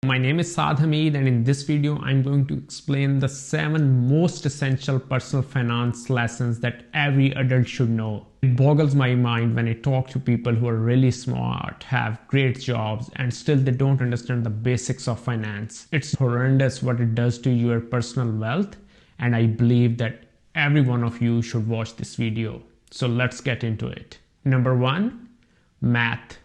My name is Saad Hamid, and in this video I'm going to explain the 7 most essential personal finance lessons that every adult should know. It boggles my mind when I talk to people who are really smart, have great jobs, and still they don't understand the basics of finance. It's horrendous what it does to your personal wealth, and I believe that every one of you should watch this video. So let's get into it. Number 1, math.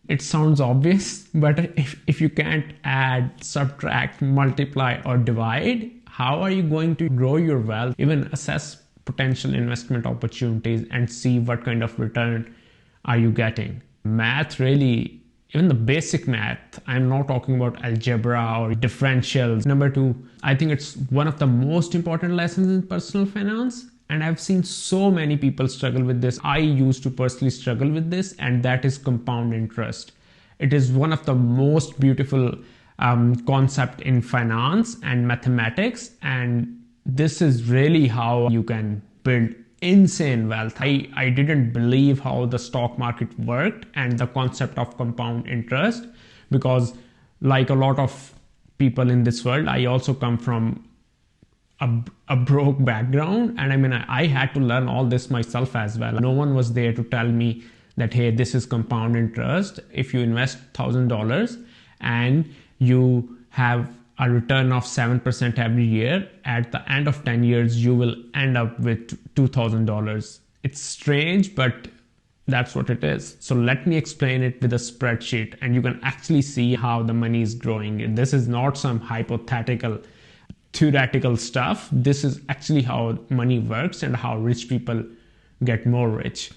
It sounds obvious, but if you can't add, subtract, multiply, or divide, how are you going to grow your wealth, even assess potential investment opportunities, and see what kind of return are you getting? Math really, even the basic math, I'm not talking about algebra or differentials. Number 2, I think it's one of the most important lessons in personal finance. And I've seen so many people struggle with this. I used to personally struggle with this, and that is compound interest. It is one of the most beautiful concept in finance and mathematics, and this is really how you can build insane wealth. I didn't believe how the stock market worked and the concept of compound interest, because like a lot of people in this world, I also come from a broke background, and I had to learn all this myself as well. No one was there to tell me that, hey, this is compound interest. If you invest $1,000 and you have a return of 7% every year, at the end of 10 years you will end up with $2,000. It's strange, but that's what it is. So let me explain it with a spreadsheet, and you can actually see how the money is growing. This is not some hypothetical theoretical stuff. This is actually how money works and how rich people get more rich.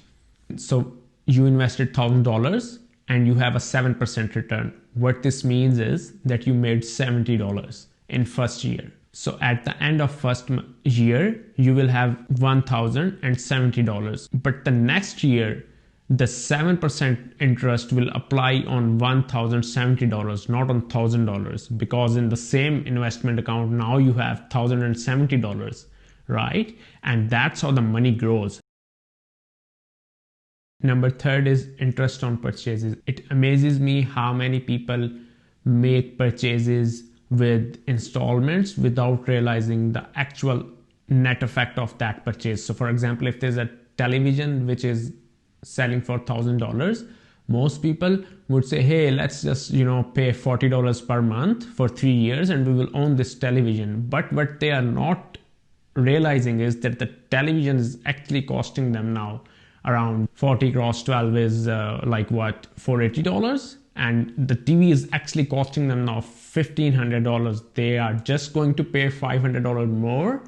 So you invested $1,000 and you have a 7% return. What this means is that you made $70 in first year. So at the end of first year, you will have $1,070. But the next year, the 7% interest will apply on $1,070, not on $1,000, because in the same investment account, now you have $1,070, right? And that's how the money grows. Number 3 is interest on purchases. It amazes me how many people make purchases with installments without realizing the actual net effect of that purchase. So for example, if there's a television which is selling for $1,000, most people would say, hey, let's just pay $40 per month for 3 years and we will own this television. But what they are not realizing is that the television is actually costing them now around 40 cross 12 is like what, $480, and the TV is actually costing them now $1,500. They are just going to pay $500 more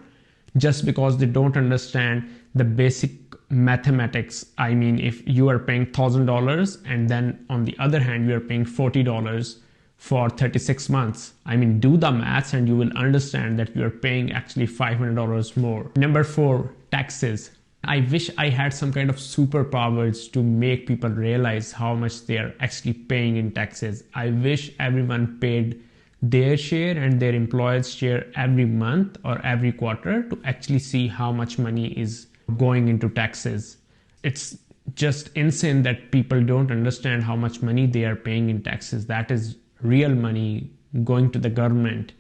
just because they don't understand the basic mathematics. I mean, if you are paying $1,000 and then on the other hand you are paying $40 for 36 months, I mean, do the maths and you will understand that you are paying actually $500 more. Number 4, taxes. I wish I had some kind of superpowers to make people realize how much they are actually paying in taxes. I wish everyone paid their share and their employer's share every month or every quarter to actually see how much money is going into taxes. It's just insane that people don't understand how much money they are paying in taxes. That is real money going to the government,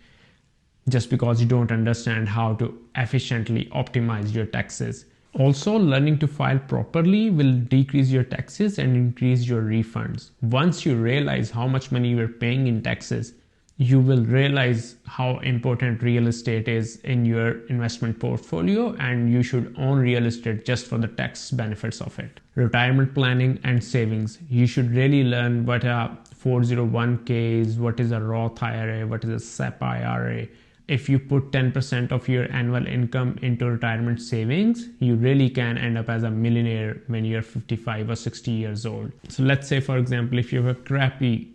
just because you don't understand how to efficiently optimize your taxes. Also, learning to file properly will decrease your taxes and increase your refunds. Once you realize how much money you are paying in taxes, you will realize how important real estate is in your investment portfolio, and you should own real estate just for the tax benefits of it. Retirement planning and savings. You should really learn what a 401k is, what is a Roth IRA, what is a SEP IRA. If you put 10% of your annual income into retirement savings, you really can end up as a millionaire when you're 55 or 60 years old. So let's say, for example, if you have a crappy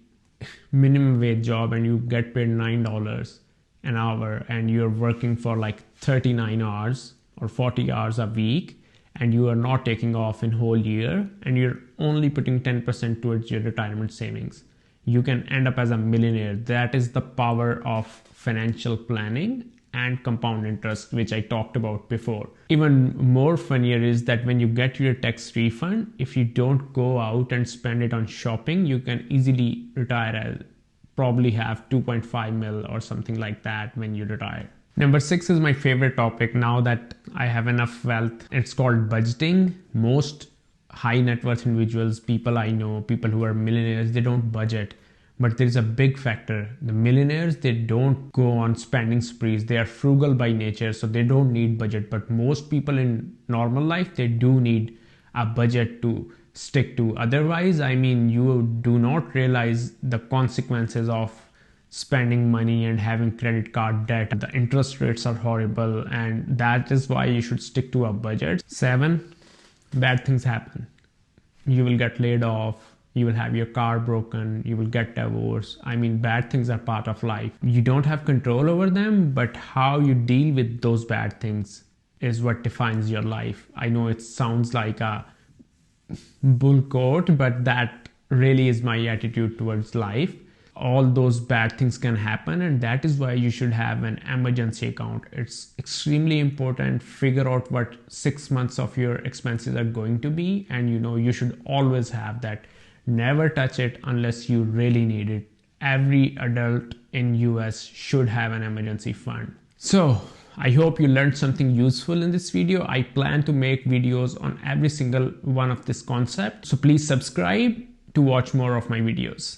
minimum wage job and you get paid $9 an hour and you're working for like 39 hours or 40 hours a week, and you are not taking off in whole year and you're only putting 10% towards your retirement savings, you can end up as a millionaire. That is the power of financial planning and compound interest, which I talked about before. Even more funnier is that when you get your tax refund, if you don't go out and spend it on shopping, you can easily retire probably have 2.5 mil or something like that when you retire. Number 6 is my favorite topic now that I have enough wealth. It's called budgeting. Most high net worth individuals, people I know, people who are millionaires, they don't budget. But there's a big factor. The millionaires, they don't go on spending sprees. They are frugal by nature, so they don't need budget. But most people in normal life, they do need a budget to stick to. Otherwise, I mean, you do not realize the consequences of spending money and having credit card debt. The interest rates are horrible, and that is why you should stick to a budget. 7, bad things happen. You will get laid off. You will have your car broken, you will get divorced. I mean, bad things are part of life. You don't have control over them, but how you deal with those bad things is what defines your life. I know it sounds like a bull quote, but that really is my attitude towards life. All those bad things can happen, and that is why you should have an emergency account. It's extremely important. Figure out what 6 months of your expenses are going to be, and you should always have that. Never touch it unless you really need it. Every adult in US should have an emergency fund. So I hope you learned something useful in this video. I plan to make videos on every single one of this concept. So please subscribe to watch more of my videos.